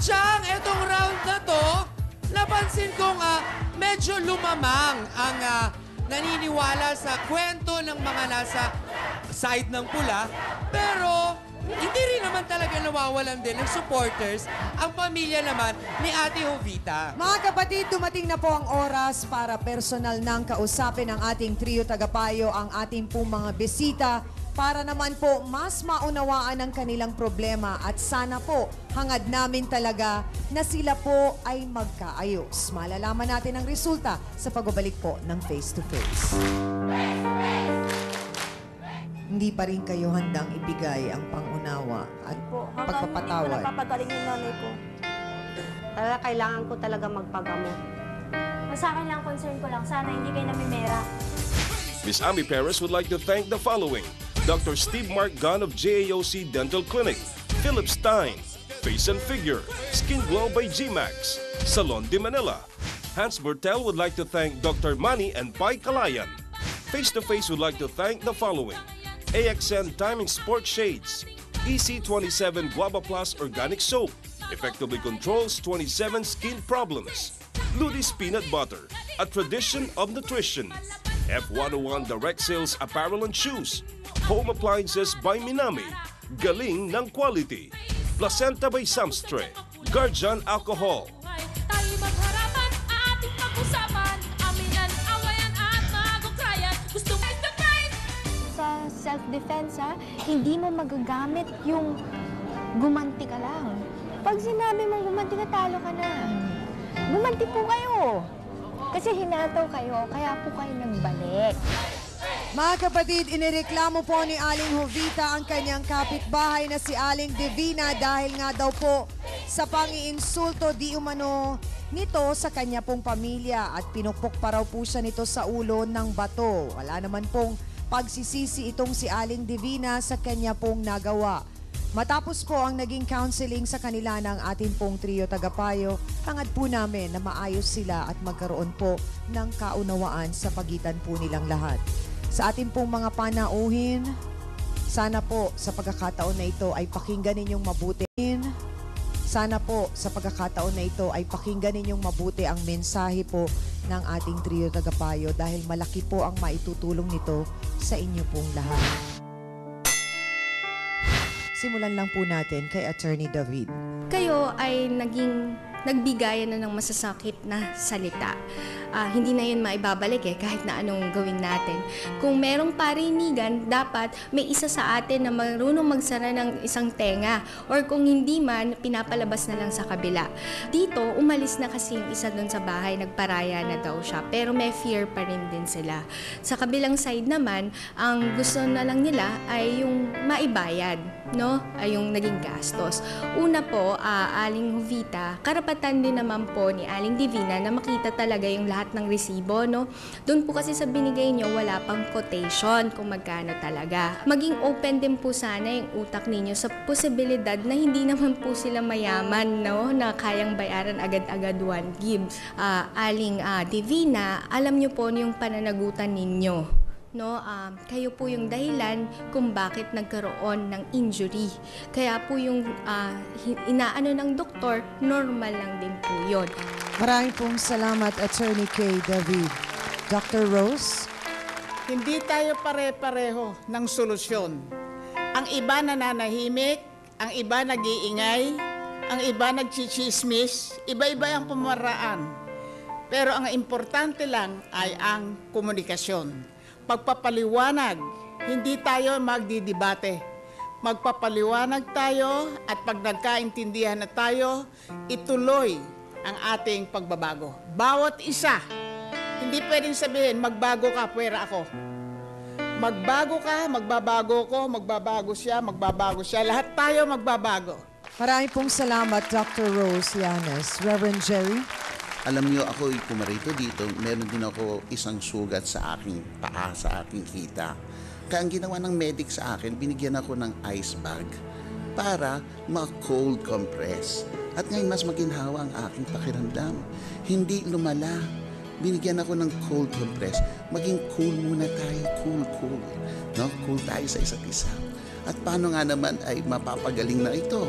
Chang, etong round na to, napansin kong medyo lumamang ang naniniwala sa kwento ng mga nasa side ng pula. Pero hindi rin naman talaga nawawalan din ng supporters ang pamilya naman ni Ate Jovita. Mga kapatid, dumating na po ang oras para personal nang kausapin ang ating trio tagapayo, ang ating pong mga bisita, para naman po mas maunawaan ang kanilang problema at sana po hangad namin talaga na sila po ay magkaayos. Malalaman natin ang resulta sa pagbabalik po ng Face to Face. Hindi pa rin kayo handang ibigay ang pangunawa at pagpapatawad. Napapagaling yung nanay ko. Talaga kailangan ko talaga magpagamot. Sa akin lang, concern ko lang, sana hindi kayo namimera. Miss Ami Perez would like to thank the following: Dr. Steve Mark Gunn of JAOC Dental Clinic, Philip Stein, Face and Figure, Skin Glow by G-Max, Salon de Manila. Hans Bertel would like to thank Dr. Manny and Pai Kalayan. Face to Face would like to thank the following: AXN Timing Sport Shades, EC27 Guava Plus Organic Soap, effectively controls 27 skin problems. Ludi's Peanut Butter, a tradition of nutrition. F101 Direct Sales Apparel and Shoes. Home Appliances by Minami. Galing ng quality. Placenta by Samstre. Guardian Alcohol. Tayo magharapan, ating pag-usapan, aminan, awayan at mag-ukrayan. Gusto mo the fight? Sa self-defense, hindi mo magagamit yung gumanti ka lang. Pag sinabi mong gumanti ka, talo ka na. Gumanti po kayo. Kasi hinataw kayo, kaya po kayo nagbalik. Mga kapatid, inireklamo po ni Aling Jovita ang kanyang kapitbahay na si Aling Divina dahil nga daw po sa pangiinsulto di umano nito sa kanya pong pamilya at pinukpok pa raw po siya nito sa ulo ng bato. Wala naman pong pagsisisi itong si Aling Divina sa kanya pong nagawa. Matapos po ang naging counseling sa kanila ng ating pong trio tagapayo, hangad po namin na maayos sila at magkaroon po ng kaunawaan sa pagitan po nilang lahat. Sa ating pong mga panauhin, sana po sa pagkakataon na ito ay pakinggan ninyong mabuti. Sana po sa pagkakataon na ito ay pakinggan ninyong mabuti ang mensahe po ng ating trio tagapayo dahil malaki po ang maitutulong nito sa inyo pong lahat. Simulan lang po natin kay Attorney David. Kayo ay nagbigayan na ng masasakit na salita. Hindi na yun maibabalik kahit na anong gawin natin. Kung merong parinigan, dapat may isa sa atin na marunong magsara ng isang tenga. Or kung hindi man, pinapalabas na lang sa kabila. Dito, umalis na kasi yung isa doon sa bahay, nagparaya na daw siya. Pero may fear pa rin din sila. Sa kabilang side naman, ang gusto na lang nila ay yung maibayad, no? Ay yung naging gastos. Una po, Aling Jovita, karapatan din naman po ni Aling Divina na makita talaga yung lahat ng resibo, no? Doon po kasi sa binigay nyo, wala pang quotation kung magkano talaga. Maging open din po sana yung utak ninyo sa posibilidad na hindi naman po sila mayaman, no? Na kayang bayaran agad-agad one gives. Aling Divina, alam nyo po yung pananagutan ninyo. No, kayo po yung dahilan kung bakit nagkaroon ng injury. Kaya po yung inaano ng doktor, normal lang din po yun. Maraming pong salamat, Attorney K. David. Dr. Rose? Hindi tayo pare-pareho ng solusyon. Ang iba nananahimik, ang iba nag-iingay, ang iba nagchichismis, iba-iba ang pamaraan. Pero ang importante lang ay ang komunikasyon. Pagpapaliwanag, hindi tayo magdidebate. Magpapaliwanag tayo at pag nagkaintindihan na tayo, ituloy ang ating pagbabago. Bawat isa, hindi pwedeng sabihin, magbago ka, pwera ako. Magbago ka, magbabago ko, magbabago siya, lahat tayo magbabago. Marami pong salamat, Dr. Rose Llanes. Reverend Jerry? Alam niyo, ako pumarito dito, meron din ako isang sugat sa aking paa, sa aking hita. Kaya ang ginawa ng medic sa akin, binigyan ako ng ice bag para ma-cold compress. At ngayon, mas maginhawa ang aking pakiramdam. Hindi lumala. Binigyan ako ng cold compress. Maging cool muna tayo, cool. No? Cool tayo sa isa't isa. At paano nga naman ay mapapagaling na ito?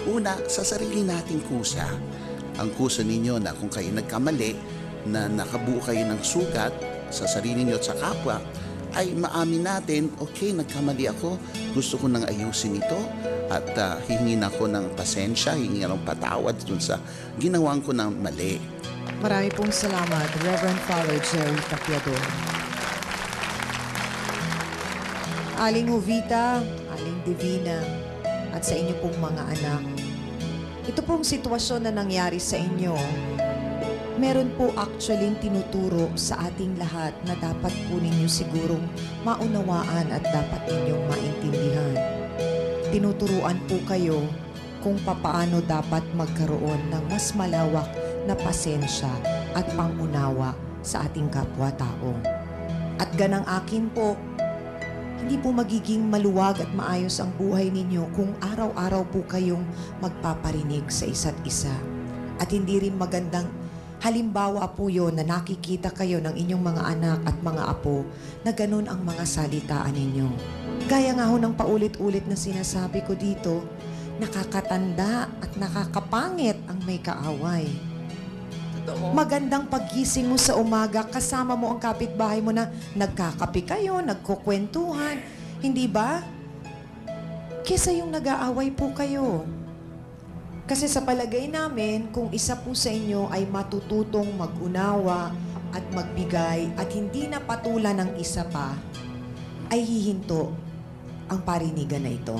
Una, sa sarili nating kusa. Ang kusa ninyo na kung kayo nagkamali, na nakabuo kayo ng sugat sa sarili niyo at sa kapwa, ay maamin natin, okay, nagkamali ako, gusto ko nang ayusin ito, at hihingin ako ng pasensya, hihingin ako ng patawad dun sa ginawan ko ng mali. Marami pong salamat, Reverend Father Jerry Tapiador. Aling Jovita, Aling Divina, at sa inyo pong mga anak. Ito pong sitwasyon na nangyari sa inyo, meron po actually tinuturo sa ating lahat na dapat po ninyo sigurong maunawaan at dapat ninyong maintindihan. Tinuturuan po kayo kung papaano dapat magkaroon ng mas malawak na pasensya at pangunawa sa ating kapwa-tao. At ganang akin po, hindi po magiging maluwag at maayos ang buhay ninyo kung araw-araw po kayong magpaparinig sa isa't isa. At hindi rin magandang halimbawa po yun na nakikita kayo ng inyong mga anak at mga apo na ganun ang mga salitaan ninyo. Gaya nga ho ng paulit-ulit na sinasabi ko dito, nakakatanda at nakakapangit ang may kaaway. Magandang paggising mo sa umaga, kasama mo ang kapitbahay mo na nagkakape kayo, nagkukwentuhan. Hindi ba? Kesa yung nag-aaway po kayo. Kasi sa palagay namin, kung isa po sa inyo ay matututong mag-unawa at magbigay at hindi na patulan ng isa pa, ay hihinto ang parinigan na ito.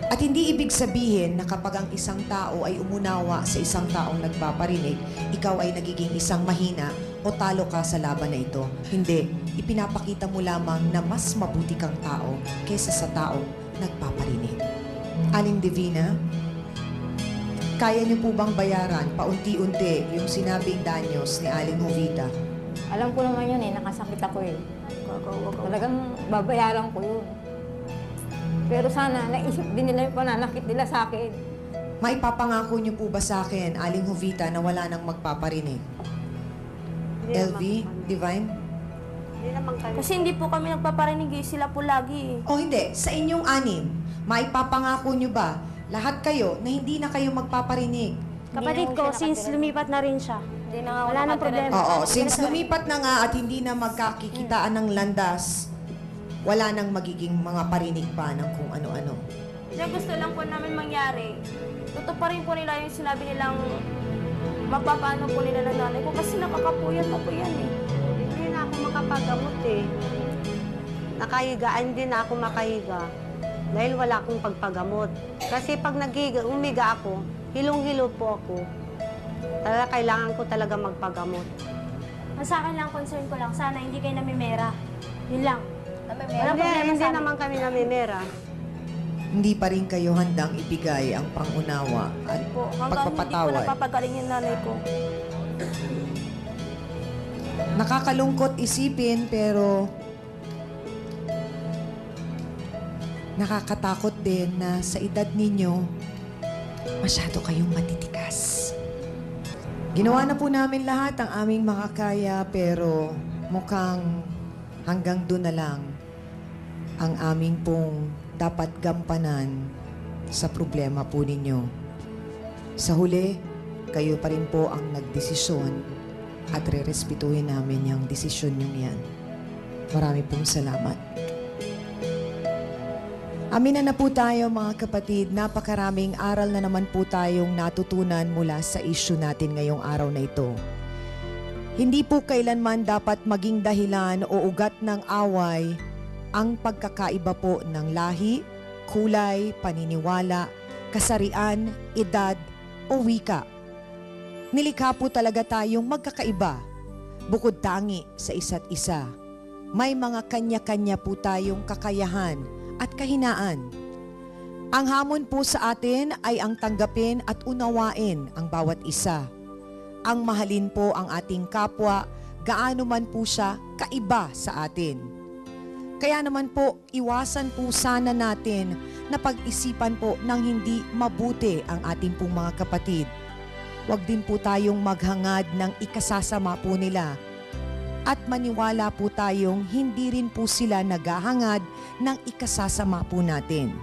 At hindi ibig sabihin na kapag ang isang tao ay umunawa sa isang taong nagpaparinig, ikaw ay nagiging isang mahina o talo ka sa laban na ito. Hindi. Ipinapakita mo lamang na mas mabuti kang tao kaysa sa taong nagpaparinig. Aling Divina, kaya niyo po bang bayaran paunti-unti yung sinabing danyos ni Aling Jovita? Alam ko naman yun nakasakit ako Talagang babayaran ko yun. Pero sana, naisip din nila yung pananakit nila sa akin. Maipapangako niyo po ba sa akin, Aling Jovita, na wala nang magpaparinig? LV, Divine? Hindi naman kami. Kasi hindi po kami nagpaparinig sila po lagi O hindi, sa inyong anim, maipapangako niyo ba lahat kayo na hindi na kayo magpaparinig? Kapatid ko, since lumipat na rin siya, Hindi na nga ako wala nang nakatira. problema. Oo, since lumipat na nga at hindi na magkakikitaan ng landas, wala nang magiging mga parinig pa ng kung ano-ano. Kaya gusto lang po namin mangyari, tutuparin po nila yung sinabi nilang mapapaano po nila ng nanay ko kasi nakakapuyat na po yan Hindi na ako makapagamot Nakahigaan din na ako makahiga dahil wala akong pagpagamot. Kasi pag umiga ako, hilong-hilo po ako. Talaga kailangan ko talaga magpagamot. Ang sa akin lang, concern ko lang, sana hindi kayo namimera. Yun lang. Walang problema Hindi sa amin. naman kami namimera. Hindi pa rin kayo handang ibigay ang pangunawa at Po, hanggang hindi ko pagpapatawad. napapagaling yung nanay ko. Nakakalungkot isipin pero nakakatakot din na sa edad ninyo, masyado kayong matitikas. Ginawa na po namin lahat ang aming makakaya pero mukhang hanggang doon na lang ang aming pong dapat gampanan sa problema po ninyo. Sa huli, kayo pa rin po ang nagdesisyon at rerespetuhin namin yung desisyon nyo yan. Marami pong salamat. Aminan na po tayo mga kapatid, napakaraming aral na naman po tayong natutunan mula sa issue natin ngayong araw na ito. Hindi po kailanman dapat maging dahilan o ugat ng away ang pagkakaiba po ng lahi, kulay, paniniwala, kasarian, edad o wika. Nilikha po talaga tayong magkakaiba, bukod tangi sa isa't isa. may mga kanya-kanya po tayong kakayahan at kahinaan. Ang hamon po sa atin ay ang tanggapin at unawain ang bawat isa. Ang mahalin po ang ating kapwa, gaano man po siya kaiba sa atin. Kaya naman po, iwasan po sana natin na pag-isipan po ng hindi mabuti ang ating pong mga kapatid. Huwag din po tayong maghangad ng ikasasama po nila. At maniwala po tayong hindi rin po sila naghahangad ng ikasasama po natin.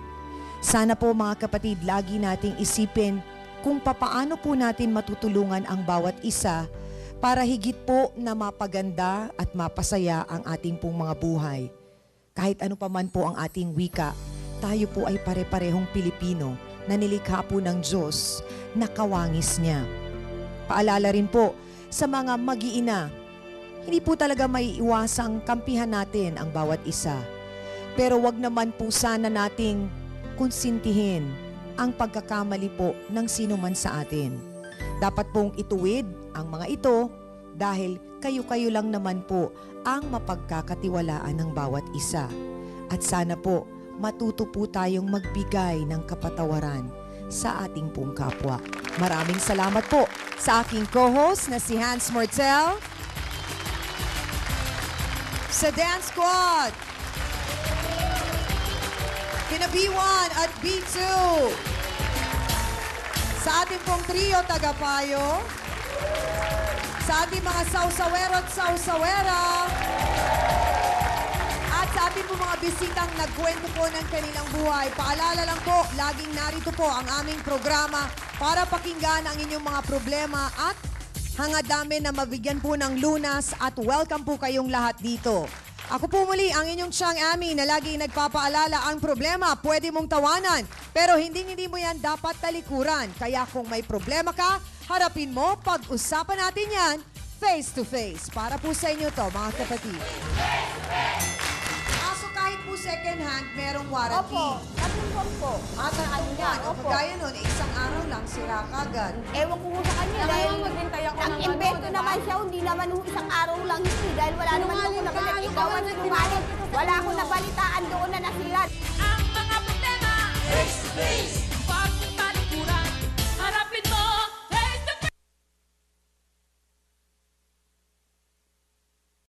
Sana po mga kapatid, lagi nating isipin kung papaano po natin matutulungan ang bawat isa para higit po na mapaganda at mapasaya ang ating pong mga buhay. Kahit ano pa man po ang ating wika, tayo po ay pare-parehong Pilipino na nilikha po ng Diyos na kawangis niya. Paalala rin po sa mga mag-iina, hindi po talaga maiiwasang kampihan natin ang bawat isa. Pero wag naman po sana nating konsintihin ang pagkakamali po ng sino man sa atin. Dapat pong ituwid ang mga ito dahil kayo-kayo lang naman po ang mapagkakatiwalaan ng bawat isa. At sana po matuto po tayong magbigay ng kapatawaran sa ating pong kapwa. Maraming salamat po sa aking co-host na si Hans Mortel, sa Dance Squad, kina B1 at B2, sa ating pong trio tagapayo, sa ating mga sausawero at sausawera, at sa ating pong mga bisitang nagkwento po ng kanilang buhay. Paalala lang po, laging narito po ang aming programa para pakinggan ang inyong mga problema at hangad namin na mabigyan po ng lunas at welcome po kayong lahat dito. Ako po muli ang inyong Chang Ami na laging nagpapaalala ang problema, pwede mong tawanan. Pero hindi mo yan dapat talikuran. Kaya kung may problema ka, harapin mo, pag-usapan natin yan face to face. Para po sa inyo to, mga kapatid. So kahit po second hand, merong warranty. Opo, katulong po. At ano yan, o kagaya nun, isang araw lang sira kagad. Ewan ko sa kanya dahil nag-invento naman siya, hindi naman isang araw lang yun. Dahil wala naman ako nabalitaan. Ikaw ang sinungaling. Wala akong nabalitaan doon na nasira.